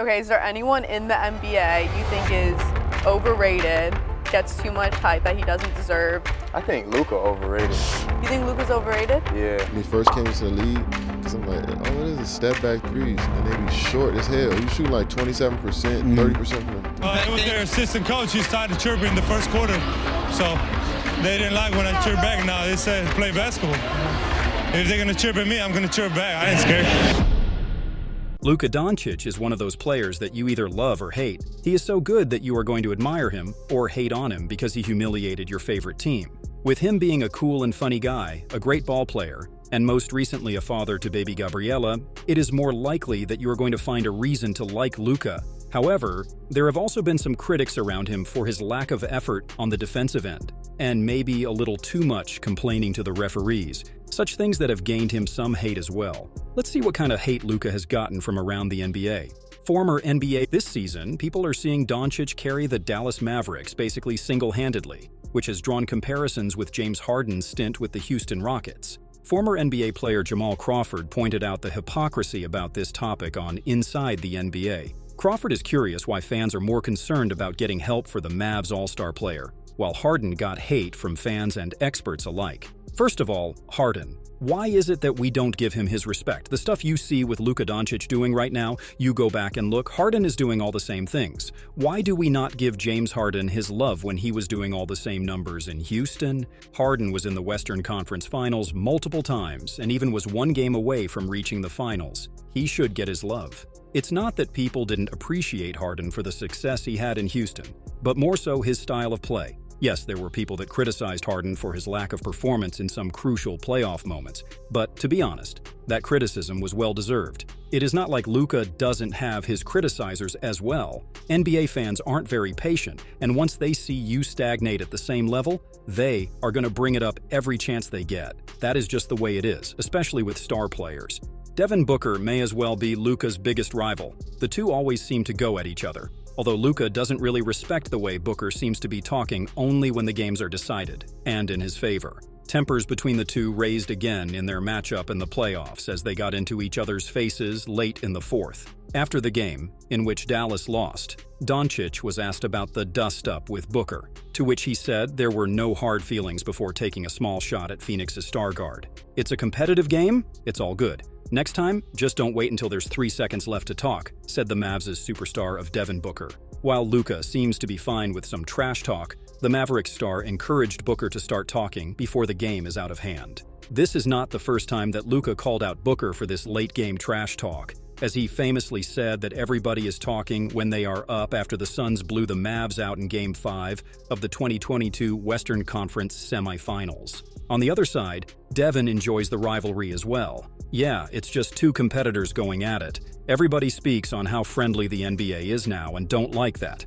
Okay, is there anyone in the NBA you think is overrated, gets too much hype that he doesn't deserve? I think Luka overrated. You think Luka's overrated? Yeah. When he first came into the league, cause I'm like, oh, it is a step back threes, and they be short as hell. You shoot like 27%, 30% from them. It was their assistant coach. He started chirping in the first quarter, so they didn't like when I chirp back. Now they said play basketball. If they're gonna chirp at me, I'm gonna chirp back. I ain't scared. Luka Doncic is one of those players that you either love or hate. He is so good that you are going to admire him or hate on him because he humiliated your favorite team. With him being a cool and funny guy, a great ball player, and most recently a father to baby Gabriella, it is more likely that you are going to find a reason to like Luka. However, there have also been some critics around him for his lack of effort on the defensive end, and maybe a little too much complaining to the referees, such things that have gained him some hate as well. Let's see what kind of hate Luka has gotten from around the NBA. Former NBA this season, people are seeing Doncic carry the Dallas Mavericks basically single-handedly, which has drawn comparisons with James Harden's stint with the Houston Rockets. Former NBA player Jamal Crawford pointed out the hypocrisy about this topic on Inside the NBA. Crawford is curious why fans are more concerned about getting help for the Mavs All-Star player, while Harden got hate from fans and experts alike. First of all, Harden. Why is it that we don't give him his respect? The stuff you see with Luka Doncic doing right now, you go back and look, Harden is doing all the same things. Why do we not give James Harden his love when he was doing all the same numbers in Houston? Harden was in the Western Conference Finals multiple times and even was one game away from reaching the finals. He should get his love. It's not that people didn't appreciate Harden for the success he had in Houston, but more so his style of play. Yes, there were people that criticized Harden for his lack of performance in some crucial playoff moments, but to be honest, that criticism was well-deserved. It is not like Luka doesn't have his criticizers as well. NBA fans aren't very patient, and once they see you stagnate at the same level, they are going to bring it up every chance they get. That is just the way it is, especially with star players. Devin Booker may as well be Luka's biggest rival. The two always seem to go at each other. Although Luka doesn't really respect the way Booker seems to be talking only when the games are decided, and in his favor. Tempers between the two raised again in their matchup in the playoffs as they got into each other's faces late in the fourth. After the game, in which Dallas lost, Doncic was asked about the dust-up with Booker, to which he said there were no hard feelings before taking a small shot at Phoenix's star guard. It's a competitive game, it's all good. Next time, just don't wait until there's 3 seconds left to talk, said the Mavs' superstar of Devin Booker. While Luka seems to be fine with some trash talk, the Mavericks star encouraged Booker to start talking before the game is out of hand. This is not the first time that Luka called out Booker for this late-game trash talk, as he famously said that everybody is talking when they are up after the Suns blew the Mavs out in Game 5 of the 2022 Western Conference semifinals. On the other side, Devin enjoys the rivalry as well. Yeah, it's just two competitors going at it. Everybody speaks on how friendly the NBA is now and don't like that.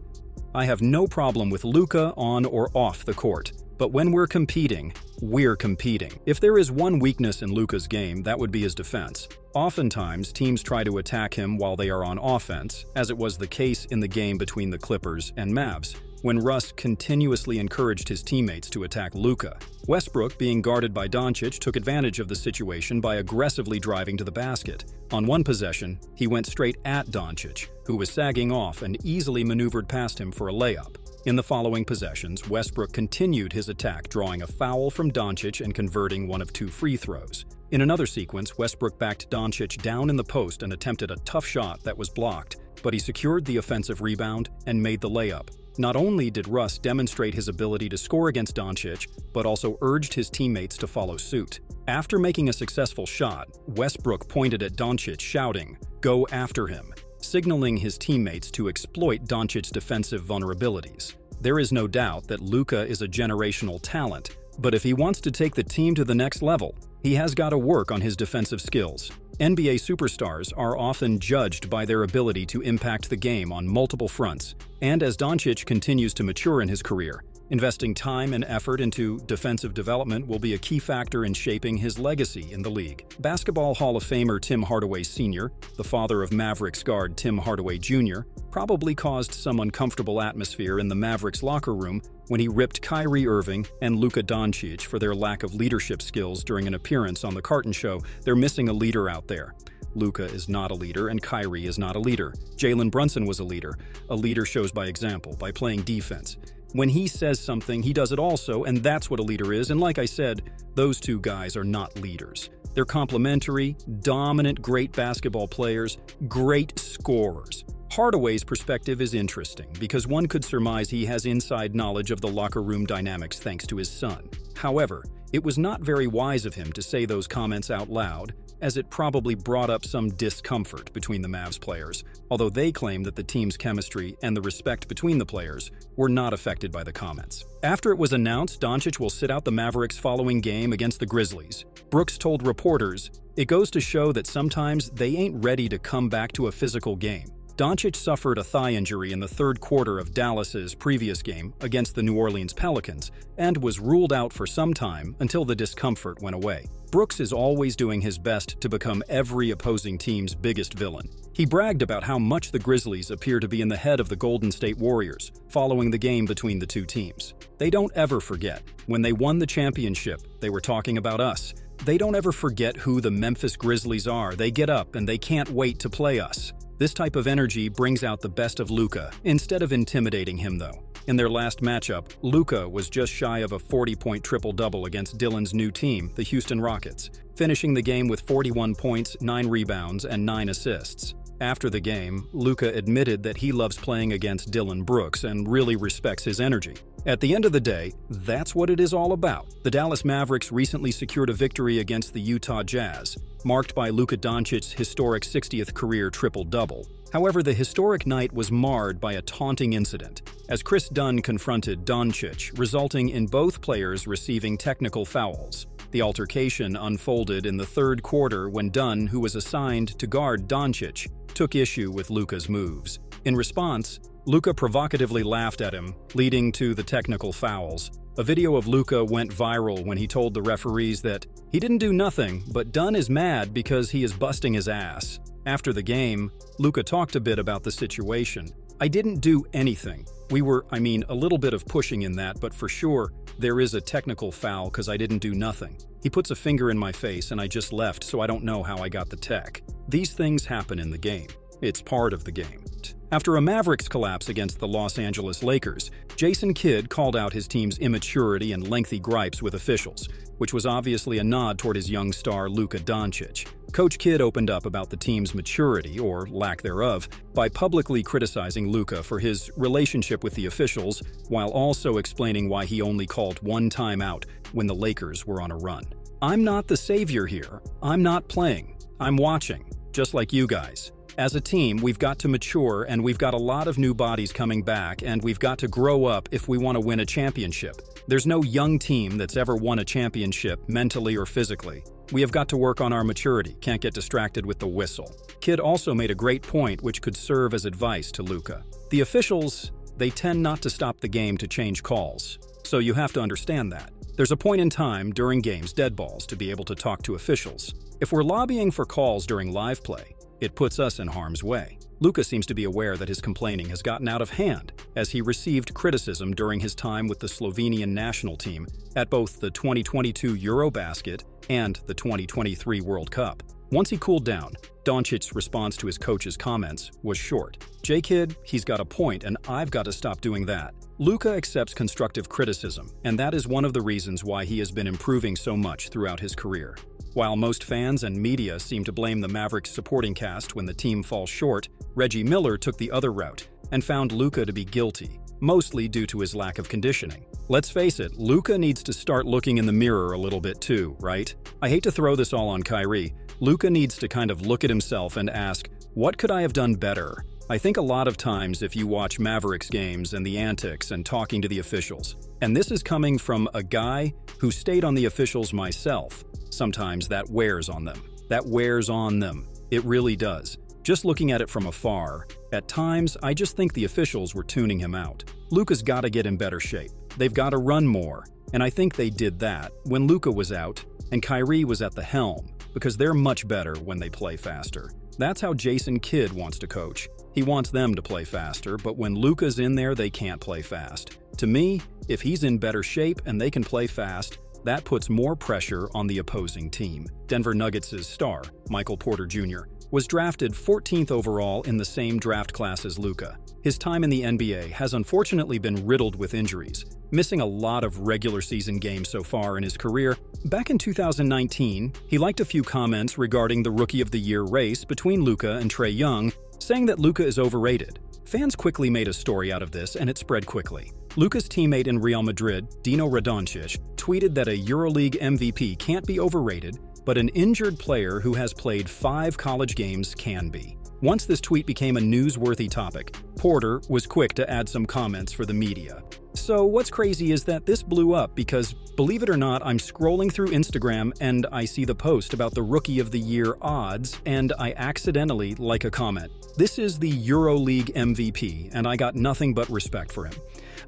I have no problem with Luka on or off the court, but when we're competing, we're competing. If there is one weakness in Luka's game, that would be his defense. Oftentimes, teams try to attack him while they are on offense, as it was the case in the game between the Clippers and Mavs, when Russ continuously encouraged his teammates to attack Luka. Westbrook, being guarded by Doncic, took advantage of the situation by aggressively driving to the basket. On one possession, he went straight at Doncic, who was sagging off and easily maneuvered past him for a layup. In the following possessions, Westbrook continued his attack, drawing a foul from Doncic and converting one of 2 free throws. In another sequence, Westbrook backed Doncic down in the post and attempted a tough shot that was blocked, but he secured the offensive rebound and made the layup. Not only did Russ demonstrate his ability to score against Doncic, but also urged his teammates to follow suit. After making a successful shot, Westbrook pointed at Doncic, shouting, "Go after him," signaling his teammates to exploit Doncic's defensive vulnerabilities. There is no doubt that Luka is a generational talent, but if he wants to take the team to the next level, he has got to work on his defensive skills. NBA superstars are often judged by their ability to impact the game on multiple fronts, and as Doncic continues to mature in his career, investing time and effort into defensive development will be a key factor in shaping his legacy in the league. Basketball Hall of Famer Tim Hardaway Sr., the father of Mavericks guard Tim Hardaway Jr., probably caused some uncomfortable atmosphere in the Mavericks locker room when he ripped Kyrie Irving and Luka Doncic for their lack of leadership skills during an appearance on The Carton Show. They're missing a leader out there. Luka is not a leader, and Kyrie is not a leader. Jalen Brunson was a leader. A leader shows by example, by playing defense. When he says something, he does it also, and that's what a leader is. And like I said, those two guys are not leaders. They're complementary, dominant, great basketball players, great scorers. Hardaway's perspective is interesting because one could surmise he has inside knowledge of the locker room dynamics thanks to his son. However, it was not very wise of him to say those comments out loud, as it probably brought up some discomfort between the Mavs players, although they claim that the team's chemistry and the respect between the players were not affected by the comments. After it was announced Doncic will sit out the Mavericks' following game against the Grizzlies, Brooks told reporters, "It goes to show that sometimes they ain't ready to come back to a physical game." Doncic suffered a thigh injury in the third quarter of Dallas's previous game against the New Orleans Pelicans and was ruled out for some time until the discomfort went away. Brooks is always doing his best to become every opposing team's biggest villain. He bragged about how much the Grizzlies appear to be in the head of the Golden State Warriors following the game between the two teams. They don't ever forget. When they won the championship, they were talking about us. They don't ever forget who the Memphis Grizzlies are. They get up and they can't wait to play us. This type of energy brings out the best of Luka, instead of intimidating him though. In their last matchup, Luka was just shy of a 40-point triple-double against Dillon's new team, the Houston Rockets, finishing the game with 41 points, 9 rebounds, and 9 assists. After the game, Luka admitted that he loves playing against Dillon Brooks and really respects his energy. At the end of the day, that's what it is all about. The Dallas Mavericks recently secured a victory against the Utah Jazz, marked by Luka Doncic's historic 60th career triple-double. However, the historic night was marred by a taunting incident, as Chris Dunn confronted Doncic, resulting in both players receiving technical fouls. The altercation unfolded in the third quarter when Dunn, who was assigned to guard Doncic, took issue with Luka's moves. In response, Luka provocatively laughed at him, leading to the technical fouls. A video of Luka went viral when he told the referees that he didn't do nothing, but Dunn is mad because he is busting his ass. After the game, Luka talked a bit about the situation. "I didn't do anything. We were, a little bit of pushing in that, but for sure, there is a technical foul because I didn't do nothing. He puts a finger in my face and I just left, so I don't know how I got the tech." These things happen in the game. It's part of the game. After a Mavericks collapse against the Los Angeles Lakers, Jason Kidd called out his team's immaturity and lengthy gripes with officials, which was obviously a nod toward his young star Luka Doncic. Coach Kidd opened up about the team's maturity, or lack thereof, by publicly criticizing Luka for his relationship with the officials, while also explaining why he only called one timeout when the Lakers were on a run. "I'm not the savior here. I'm not playing. I'm watching, just like you guys. As a team, we've got to mature and we've got a lot of new bodies coming back and we've got to grow up if we want to win a championship. There's no young team that's ever won a championship mentally or physically. We have got to work on our maturity, can't get distracted with the whistle." Kidd also made a great point which could serve as advice to Luka. The officials, they tend not to stop the game to change calls, so you have to understand that. There's a point in time during games, dead balls, to be able to talk to officials. If we're lobbying for calls during live play, it puts us in harm's way. Luka seems to be aware that his complaining has gotten out of hand, as he received criticism during his time with the Slovenian national team at both the 2022 Eurobasket and the 2023 World Cup. Once he cooled down, Doncic's response to his coach's comments was short. "J-Kid, he's got a point and I've got to stop doing that." Luka accepts constructive criticism, and that is one of the reasons why he has been improving so much throughout his career. While most fans and media seem to blame the Mavericks supporting cast when the team falls short, Reggie Miller took the other route and found Luka to be guilty, mostly due to his lack of conditioning. Let's face it, Luka needs to start looking in the mirror a little bit too, right? I hate to throw this all on Kyrie. Luka needs to kind of look at himself and ask, what could I have done better? I think a lot of times if you watch Mavericks games and the antics and talking to the officials, and this is coming from a guy who stayed on the officials myself, sometimes that wears on them. That wears on them. It really does. Just looking at it from afar, at times I just think the officials were tuning him out. Luka's got to get in better shape. They've got to run more, and I think they did that when Luka was out and Kyrie was at the helm, because they're much better when they play faster. That's how Jason Kidd wants to coach. He wants them to play faster, but when Luka's in there, they can't play fast. To me, if he's in better shape and they can play fast, that puts more pressure on the opposing team. Denver Nuggets' star, Michael Porter Jr., was drafted 14th overall in the same draft class as Luka. His time in the NBA has unfortunately been riddled with injuries, missing a lot of regular season games so far in his career. Back in 2019, he liked a few comments regarding the Rookie of the Year race between Luka and Trae Young, saying that Luka is overrated. Fans quickly made a story out of this, and it spread quickly. Luka's teammate in Real Madrid, Luka Doncic, tweeted that a EuroLeague MVP can't be overrated, but an injured player who has played 5 college games can be. Once this tweet became a newsworthy topic, Porter was quick to add some comments for the media. So what's crazy is that this blew up because, believe it or not, I'm scrolling through Instagram and I see the post about the Rookie of the Year odds, and I accidentally like a comment. This is the EuroLeague MVP, and I got nothing but respect for him.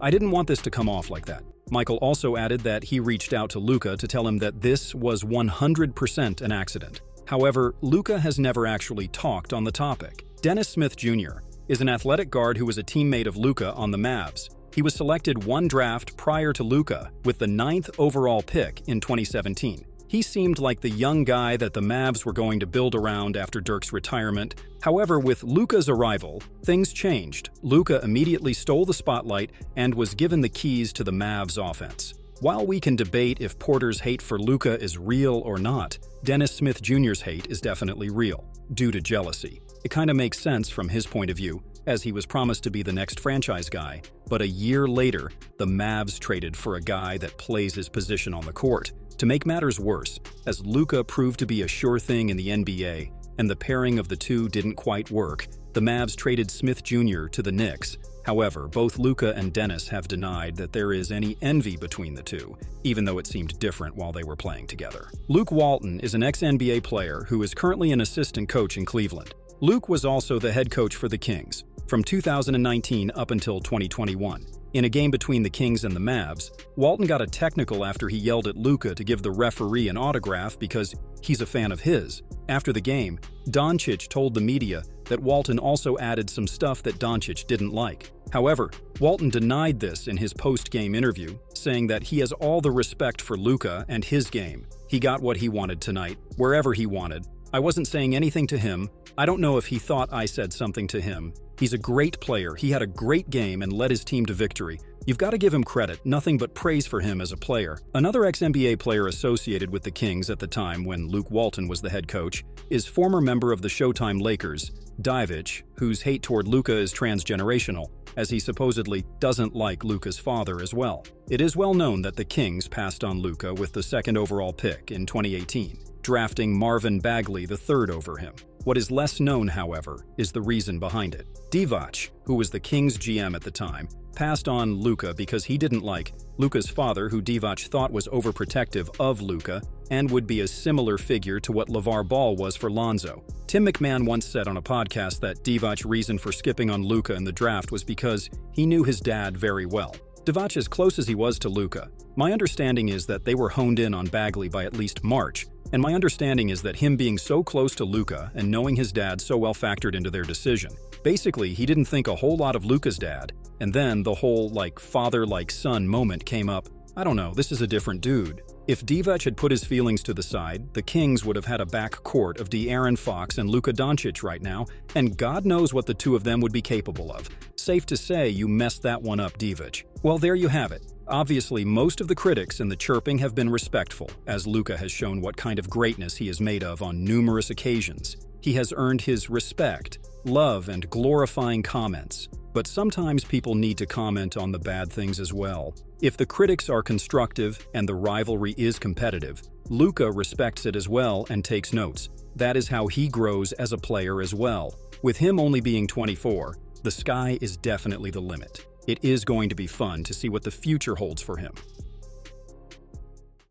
I didn't want this to come off like that. Michael also added that he reached out to Luka to tell him that this was 100% an accident. However, Luka has never actually talked on the topic. Dennis Smith Jr. is an athletic guard who was a teammate of Luka on the Mavs. He was selected one draft prior to Luka with the 9th overall pick in 2017. He seemed like the young guy that the Mavs were going to build around after Dirk's retirement. However, with Luka's arrival, things changed. Luka immediately stole the spotlight and was given the keys to the Mavs offense. While we can debate if Porter's hate for Luka is real or not, Dennis Smith Jr.'s hate is definitely real, due to jealousy. It kinda makes sense from his point of view, as he was promised to be the next franchise guy, but a year later, the Mavs traded for a guy that plays his position on the court. To make matters worse, as Luka proved to be a sure thing in the NBA, and the pairing of the two didn't quite work, the Mavs traded Smith Jr. to the Knicks. However, both Luka and Dennis have denied that there is any envy between the two, even though it seemed different while they were playing together. Luke Walton is an ex-NBA player who is currently an assistant coach in Cleveland. Luke was also the head coach for the Kings from 2019 up until 2021. In a game between the Kings and the Mavs, Walton got a technical after he yelled at Luka to give the referee an autograph because he's a fan of his. After the game, Doncic told the media that Walton also added some stuff that Doncic didn't like. However, Walton denied this in his post-game interview, saying that he has all the respect for Luka and his game. He got what he wanted tonight, wherever he wanted. I wasn't saying anything to him. I don't know if he thought I said something to him. He's a great player. He had a great game and led his team to victory. You've got to give him credit, nothing but praise for him as a player. Another ex-NBA player associated with the Kings at the time when Luke Walton was the head coach is former member of the Showtime Lakers, Divac, whose hate toward Luka is transgenerational, as he supposedly doesn't like Luka's father as well. It is well known that the Kings passed on Luka with the 2nd overall pick in 2018, drafting Marvin Bagley III over him. What is less known, however, is the reason behind it. Divac, who was the Kings GM at the time, passed on Luka because he didn't like Luka's father, who Divac thought was overprotective of Luka and would be a similar figure to what LeVar Ball was for Lonzo. Tim McMahon once said on a podcast that Divac's reason for skipping on Luka in the draft was because he knew his dad very well. Divac, as close as he was to Luka, my understanding is that they were honed in on Bagley by at least March, and my understanding is that him being so close to Luka and knowing his dad so well factored into their decision. Basically, he didn't think a whole lot of Luka's dad, and then the whole father-like-son moment came up. I don't know, this is a different dude. If Divac had put his feelings to the side, the Kings would have had a backcourt of De'Aaron Fox and Luka Doncic right now, and God knows what the two of them would be capable of. Safe to say you messed that one up, Divac. Well, there you have it. Obviously, most of the critics in the chirping have been respectful, as Luka has shown what kind of greatness he is made of on numerous occasions. He has earned his respect, love, and glorifying comments. But sometimes people need to comment on the bad things as well. If the critics are constructive and the rivalry is competitive, Luka respects it as well and takes notes. That is how he grows as a player as well. With him only being 24, the sky is definitely the limit. It is going to be fun to see what the future holds for him.